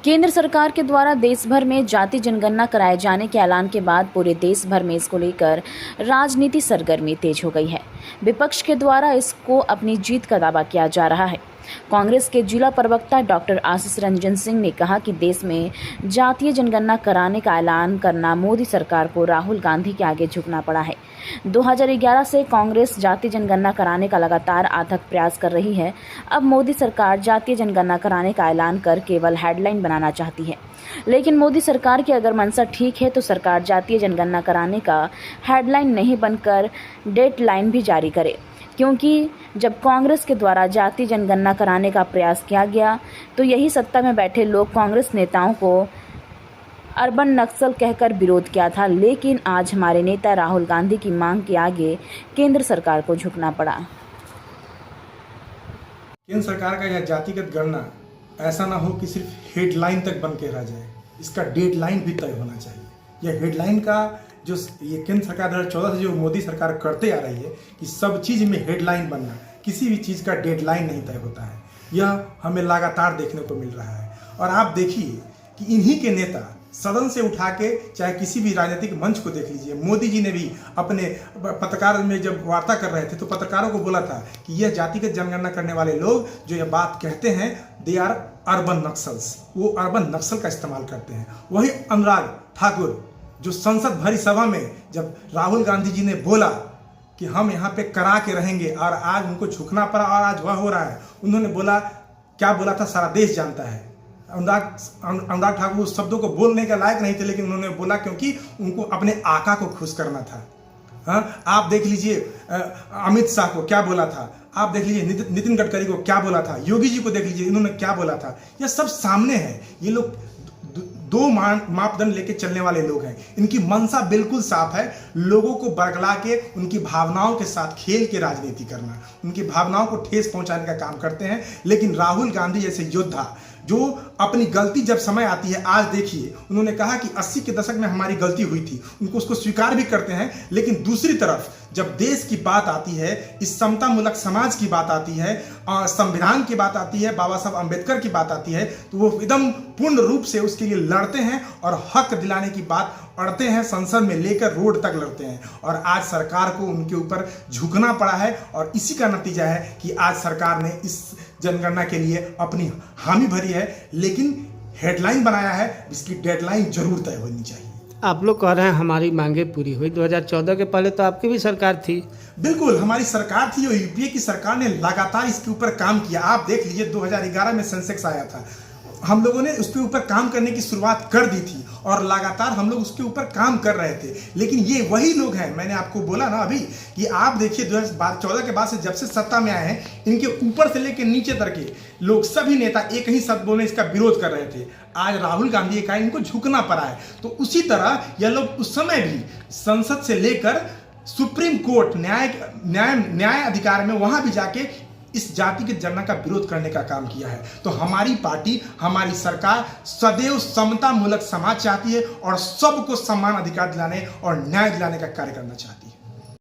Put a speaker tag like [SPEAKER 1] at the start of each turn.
[SPEAKER 1] केंद्र सरकार के द्वारा देश भर में जाति जनगणना कराए जाने के ऐलान के बाद पूरे देश भर में इसको लेकर राजनीति सरगर्मी तेज हो गई है। विपक्ष के द्वारा इसको अपनी जीत का दावा किया जा रहा है। कांग्रेस के जिला प्रवक्ता डॉक्टर आशीष रंजन सिंह ने कहा कि देश में जातीय जनगणना कराने का ऐलान करना मोदी सरकार को राहुल गांधी के आगे झुकना पड़ा है। 2011 से कांग्रेस जातीय जनगणना कराने का लगातार अथक प्रयास कर रही है। अब मोदी सरकार जातीय जनगणना कराने का ऐलान कर केवल हेडलाइन बनाना चाहती है। लेकिन मोदी सरकार की अगर मंशा ठीक है तो सरकार जातीय जनगणना कराने का हेडलाइन नहीं बनकर डेडलाइन भी जारी करे, क्योंकि जब कांग्रेस के द्वारा जातीय जनगणना कराने का प्रयास किया गया तो यही सत्ता में बैठे लोग कांग्रेस नेताओं को अर्बन नक्सल कहकर विरोध किया था। लेकिन आज हमारे नेता राहुल गांधी की मांग के आगे केंद्र सरकार को झुकना पड़ा।
[SPEAKER 2] केंद्र सरकार का यह जातिगत गणना ऐसा ना हो कि सिर्फ हेडलाइन तक बन के रह जाए, इसका डेडलाइन भी तय होना चाहिए। यह हेडलाइन का जो ये केंद्र सरकार 2014 से जो मोदी सरकार करते आ रही है कि सब चीज़ में हेडलाइन बनना, किसी भी चीज़ का डेडलाइन नहीं तय होता है, यह हमें लगातार देखने को मिल रहा है। और आप देखिए कि इन्हीं के नेता सदन से उठा के चाहे किसी भी राजनीतिक मंच को देख लीजिए, मोदी जी ने भी अपने पत्रकार में जब वार्ता कर रहे थे तो पत्रकारों को बोला था कि यह जातिगत जनगणना करने वाले लोग जो यह बात कहते हैं दे आर अर्बन नक्सल्स, वो अर्बन नक्सल का इस्तेमाल करते हैं। वही अनुराग ठाकुर जो संसद भरी सभा में जब राहुल गांधी जी ने बोला कि हम यहाँ पे करा के रहेंगे और आज उनको झुकना पड़ा और आज वह हो रहा है, उन्होंने बोला, क्या बोला था सारा देश जानता है। अनुराग ठाकुर उस शब्दों को बोलने के लायक नहीं थे, लेकिन उन्होंने बोला क्योंकि उनको अपने आका को खुश करना था। हाँ, आप देख लीजिए अमित शाह को क्या बोला था, आप देख लीजिए नितिन गडकरी को क्या बोला था, योगी जी को देख लीजिए इन्होंने क्या बोला था। यह सब सामने है। ये लोग दो मापदंड लेके चलने वाले लोग हैं। इनकी मंशा बिल्कुल साफ है, लोगों को बरगला के उनकी भावनाओं के साथ खेल के राजनीति करना, उनकी भावनाओं को ठेस पहुंचाने का काम करते हैं। लेकिन राहुल गांधी जैसे योद्धा जो अपनी गलती जब समय आती है, आज देखिए उन्होंने कहा कि 80 के दशक में हमारी गलती हुई थी, उनको उसको स्वीकार भी करते हैं। लेकिन दूसरी तरफ जब देश की बात आती है, इस समतामूलक समाज की बात आती है, संविधान की बात आती है, बाबा साहब अम्बेडकर की बात आती है, तो वो एकदम पूर्ण रूप से उसके लिए लड़ते हैं और हक दिलाने की बात अड़ते हैं, संसद में लेकर रोड तक लड़ते हैं। और आज सरकार को उनके ऊपर झुकना पड़ा है और इसी का नतीजा है कि आज सरकार ने इस जनगणना के लिए अपनी हामी भरी है, लेकिन हेडलाइन बनाया है, इसकी डेडलाइन जरूर तय होनी चाहिए।
[SPEAKER 3] आप लोग कह रहे हैं हमारी मांगे पूरी हुई। 2014 के पहले तो आपकी भी सरकार थी।
[SPEAKER 2] बिल्कुल हमारी सरकार थी और यूपीए की सरकार ने लगातार इसके ऊपर काम किया। आप देख लीजिए 2011 में सेंसेक्स आया था, हम लोगों ने उसके ऊपर काम करने की शुरुआत कर दी थी और लगातार हम लोग उसके ऊपर काम कर रहे थे। लेकिन ये वही लोग हैं, मैंने आपको बोला ना अभी कि आप देखिए 2014 के बाद से जब से सत्ता में आए हैं, इनके ऊपर से लेकर नीचे तक के लोग सभी नेता एक ही शब्द बोले इसका विरोध कर रहे थे। आज राहुल गांधी का इनको झुकना पड़ा है। तो उसी तरह यह लोग उस समय भी संसद से लेकर सुप्रीम कोर्ट न्याय अधिकार में वहां भी जाके इस जाति के जनगणना का विरोध करने का काम किया है। तो हमारी पार्टी, हमारी सरकार सदैव समतामूलक समाज चाहती है और सबको समान अधिकार दिलाने और न्याय दिलाने का कार्य करना चाहती है।